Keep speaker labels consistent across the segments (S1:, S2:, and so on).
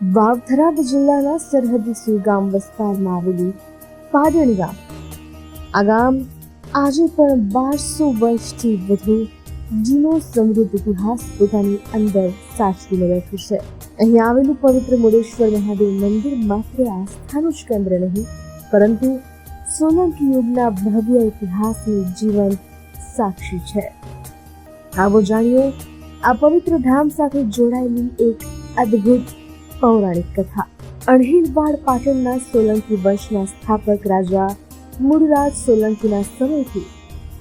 S1: વાવથરાદ જિલ્લાના સરહદી સુઈગામ વિસ્તારમાં આવેલું પાટણ ગામ. આ ગામ આજે પણ 1200 વર્ષથી વધુ જૂનો સમૃદ્ધ ઇતિહાસ પોતાની અંદર સાચવીને બેઠું છે. અહીં આવેલું પવિત્ર મુરેશ્વર મહાદેવ મંદિર માત્ર આસ્થાનું જ કેન્દ્ર નહીં, પરંતુ સોલંકી યુગના ભવ્ય ઇતિહાસની જીવંત સાક્ષી છે. આવો જાણીએ આ પવિત્ર ધામ સાથે જોડાયેલી એક અદ્ભુત પૌરાણિક કથા. અણહિલવાડ પાટણના સોલંકી વંશના સ્થાપક રાજા મૂળરાજ સોલંકીના સમયથી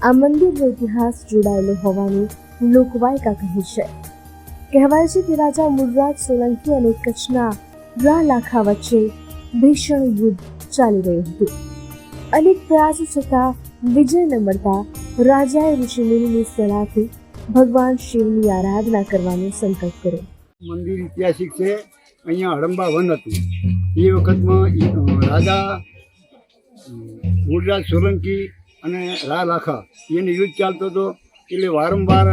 S1: આ મંદિરનો ઇતિહાસ જોડાયેલો હોવાની લોકવાયકા કહે છે. કહેવાય છે કે રાજા મૂળરાજ સોલંકી અને કચ્છના રાલાખા વચ્ચે ભીષણ યુદ્ધ ચાલી રહ્યું હતું. અનેક પ્રયાસો છતાં વિજય ન મળતા રાજાએ ઋષિમુનિની સલાહથી ભગવાન શિવની આરાધના કરવાનો સંકલ્પ કર્યો.
S2: મંદિર ઐતિહાસિક છે. અહીંયા હડંબા વન હતું. એ વખતમાં રાજા મૂળરાજ સોલંકી અને રાલાખા એને યુદ્ધ ચાલતો હતો. એટલે વારંવાર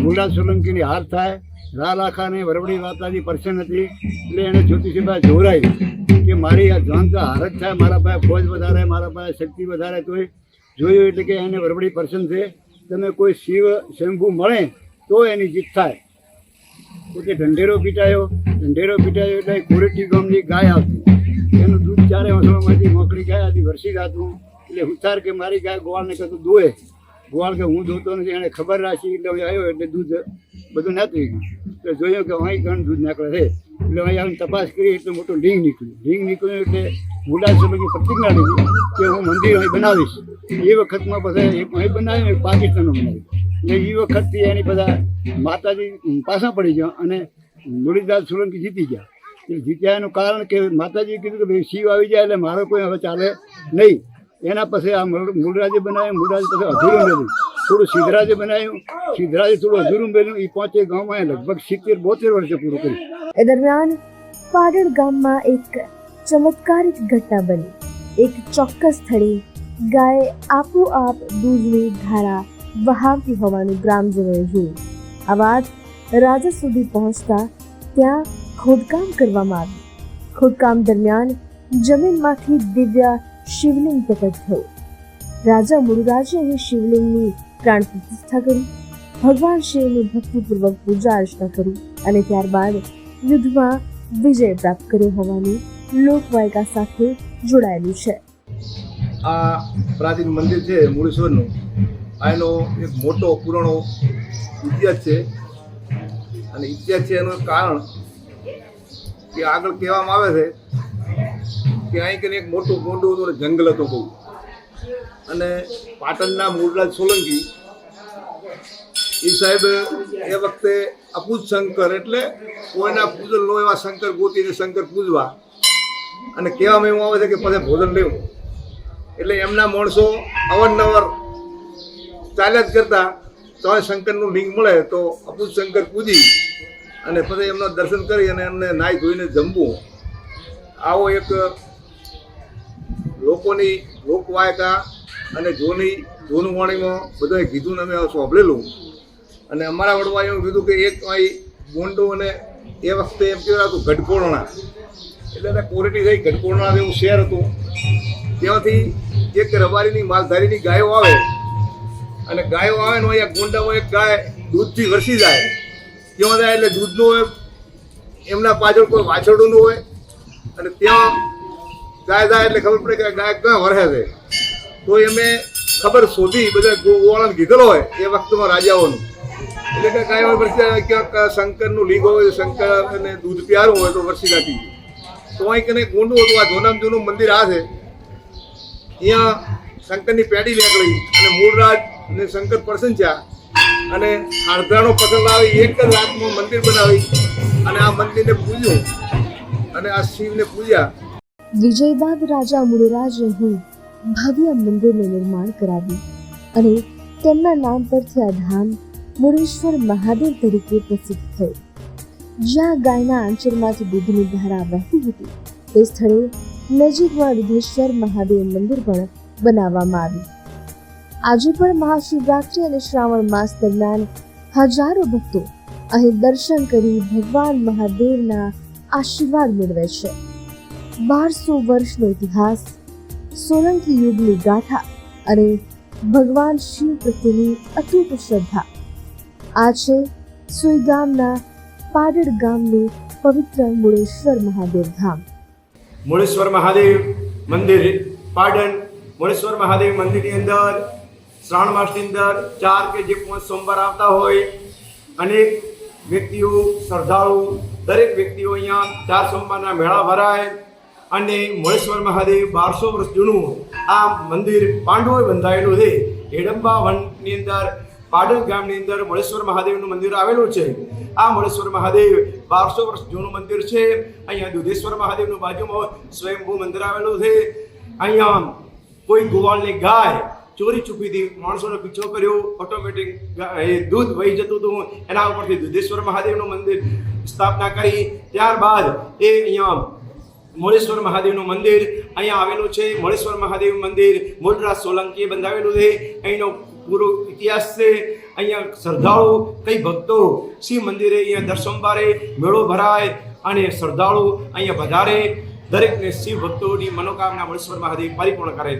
S2: મૂળરાજ સોલંકીની હાર થાય. રાલાખાને વરવડી વાતાજી પરસન હતી. એટલે એણે જ્યોતિષીભાઈ જોરાયું કે મારી આ જાન તો હાર જ થાય, મારા પાસે ફોજ વધારે, મારા પાસે શક્તિ વધારે. તોય જોયું એટલે કે એને વરવડી પરસન છે, તમે કોઈ શિવ શંભુ મળે તો એની જીત થાય. પોતે ઢંઢેરો પીટાયો એટલે કોરેટી ગામની ગાય આવતી. એનું દૂધ ચારે વસવામાંથી મોકળી ગાય હતી, વરસી જતું. એટલે હુતાર કે મારી ગાય ગોવાળને કહેતું દોએ. ગોવાળ કે હું દોતો નથી, એને ખબર રાખી. એટલે આવ્યો એટલે દૂધ બધું નાખી ગયું. એટલે જોયું કે અહીં ઘણું દૂધ નાખે છે. એટલે અહીં આવીને તપાસ કરી એટલે મોટું લિંગ નીકળ્યું. એટલે મૂળરાજ સોલંકી પ્રતિજ્ઞા લીધી કે હું મંદિર અહીં બનાવીશ. એ વખતમાં બધા એક અહીં બનાવ્યું, એક પાકિસ્તાનમાં બનાવ્યું. એટલે એ વખતથી એની બધા માતાજી પાછા પડી ગયા અને મૂળરાજ સોલંકી જીતી ગયા. એ જીત્યા એનું કારણ કે માતાજીએ કીધું કે ભાઈ શિવ આવી જાય એટલે મારો કોઈ હવે ચાલે નહીં. એના પછી આ મૂળરાજે બનાવ્યું. મૂળરાજ પછી અધૂરું મેળવ્યું. થોડું સિદ્ધરાજે બનાવ્યું. સિદ્ધરાજે થોડું અધૂરું મેળવ્યું. એ 5 ગામમાં લગભગ 70-72 વર્ષે પૂરું કર્યું.
S1: એ દરમિયાન પાટણ ગામમાં એક ચમત્કારિક ઘટના બની. એક ચોક્કસ સ્થળે ગાય આપોઆપ દૂધની ધારા વહાવતી હોવાનું ગ્રામજનોએ જોયું. આ વાત રાજા સુધી પહોંચતા ત્યાં ખોદકામ કરવામાં આવ્યું. ખોદકામ દરમિયાન જમીનમાંથી દિવ્ય શિવલિંગ પ્રકટ થયું. રાજા મૂળરાજે અહીં શિવલિંગની પ્રાણ પ્રતિષ્ઠા કરી, ભગવાન શિવની ભક્તિપૂર્વક પૂજા અર્ચના કરી અને ત્યારબાદ યુદ્ધમાં વિજય પ્રાપ્ત કર્યો હોવાની લોકવાયકા સાથે જોડાયેલું છે.
S3: આ પ્રાચીન મંદિર છે મૂળેશ્વરનું. આનો એક મોટો પુરાણો ઇતિહાસ છે. અને ઇતિહાસ છે એનું કારણ કે આગળ કહેવામાં આવે છે કે અહીં કંઈ એક મોટું ગોંડું હતું, જંગલ હતો બહુ. અને પાટણના મૂળરાજ સોલંકી એ સાહેબ એ વખતે અપૂજ શંકર એટલે કોઈના પૂજન નો એવા શંકર ગોતીને શંકર પૂજવા. અને કહેવામાં એવું આવે છે કે પછી ભોજન લેવું. એટલે એમના માણસો અવારનવાર ચાલ્યા જ કરતા. તો શંકરનું લિંગ મળે તો અપૂજ શંકર પૂજી અને પછી એમના દર્શન કરી અને એમને નાહી ધોઈને જમવું. આવો એક લોકોની લોકવાયકા અને જૂનું વાણીમાં બધાએ કીધું ને અમે સાંભળેલું. અને અમારા વડવાએ એવું કીધું કે એક અહીં ગોંડો અને એ વખતે એમ કહેવાતું ગઢકોરણા, એટલે એને કોરેટી થઈ ગઢકોરણા એવું શહેર હતું. ત્યાંથી એક રબારીની માલધારીની ગાયો આવે અને ગાયો આવે ને અહીંયા ગોંડામાં એક ગાય દૂધથી વરસી જાય. ત્યાં જાય એટલે દૂધનું એમના પાછળ કોઈ વાછરડું ન હોય. અને ત્યાં ગાય જાય એટલે ખબર પડે કે ગાય ક્યાં વરસે છે. તો એમને ખબર શોધી બધા ગોવાળાને કીધેલો હોય એ વખતમાં રાજાઓનું. એટલે કે ગાય વરસી ક્યાંક શંકરનું લીંગ હોય, શંકર અને દૂધ પ્યારું હોય તો વરસી નાખી. તો અહીં કને ગોંડું હતું. આ જોનામ જૂનું મંદિર આ છે. અહીંયા શંકરની પેઢી નીકળી અને મૂળરાજ અને શંકર પ્રસન્ન થયા અને અડધાનો પસંદ આવી એક જ રાતમાં મંદિર બનાવી અને આ મંદિરને પૂજ્યું અને આ શિવને પૂજ્યા.
S1: વિજય બાદ રાજા મૂળરાજે અહીં ભવ્ય મંદિરનું નિર્માણ કરાવ્યું અને તેમના નામ પરથી આ ધામ મુરેશ્વર મહાદેવ તરીકે પ્રસિદ્ધ થયું. જ્યાં ગાયના આંચળમાંથી દૂધની ધારા વહેતી હતી તે સ્થળે નજીકમાં દુધેશ્વર મહાદેવ મંદિર પણ બનાવવામાં આવ્યું. આજે પણ મહાશિવરાત્રી અને શ્રાવણ માસ દરમિયાન હજારો ભક્તો અહીં દર્શન કરી ભગવાન મહાદેવના આશીર્વાદ મેળવે છે. 1200 વર્ષનો ઇતિહાસ, સોલંકી યુગની ગાથા અને ભગવાન શિવ પ્રત્યેની અતૂટ શ્રદ્ધા. આ છે સુઈ ગામના પાડળ ગામનું પવિત્ર મુળેશ્વર મહાદેવ ધામ.
S4: મુળેશ્વર મહાદેવ મંદિર પાટણ. મુળેશ્વર મહાદેવ મંદિરની અંદર શ્રાવણ માસની અંદર 4 કે જે 5 સોમવાર આવતા હોય, અનેક વ્યક્તિઓ, શ્રદ્ધાળુ, દરેક વ્યક્તિઓ અહીંયા 4 સોમવારના મેળા ભરાય. અને મુળેશ્વર મહાદેવ 1200 વર્ષ જૂનું આ મંદિર પાંડવોએ બંધાયેલું છે. હેડંબા વનની અંદર પાડળ ગામની અંદર મુળેશ્વર મહાદેવનું મંદિર આવેલું છે. આ મુળેશ્વર મહાદેવ 1200 વર્ષ જૂનું મંદિર છે. અહીંયા દુધેશ્વર મહાદેવનું બાજુમાં સ્વયંભૂ મંદિર આવેલું છે. અહીંયા કોઈ ગોવાળની ગાય ચોરી ચૂકીથી માણસોનો પીછો કર્યો, ઓટોમેટિક દૂધ વહી જતું હતું. એના ઉપરથી દુધેશ્વર મહાદેવનું મંદિર સ્થાપના કરી. ત્યારબાદ એ અહીંયા મુળેશ્વર મહાદેવનું મંદિર અહીંયા આવેલું છે. મુળેશ્વર મહાદેવ મંદિર મૂળરાજ સોલંકીએ બંધાવેલું છે. અહીંનો પૂરો ઇતિહાસ છે. અહીંયા શ્રદ્ધાળુ, કઈ ભક્તો શિવ મંદિરે અહીંયા દર સોમવારે મેળો ભરાય અને શ્રદ્ધાળુ અહીંયા વધારે દરેકને શિવ ભક્તોની મનોકામના મુળેશ્વર મહાદેવ પરિપૂર્ણ કરે.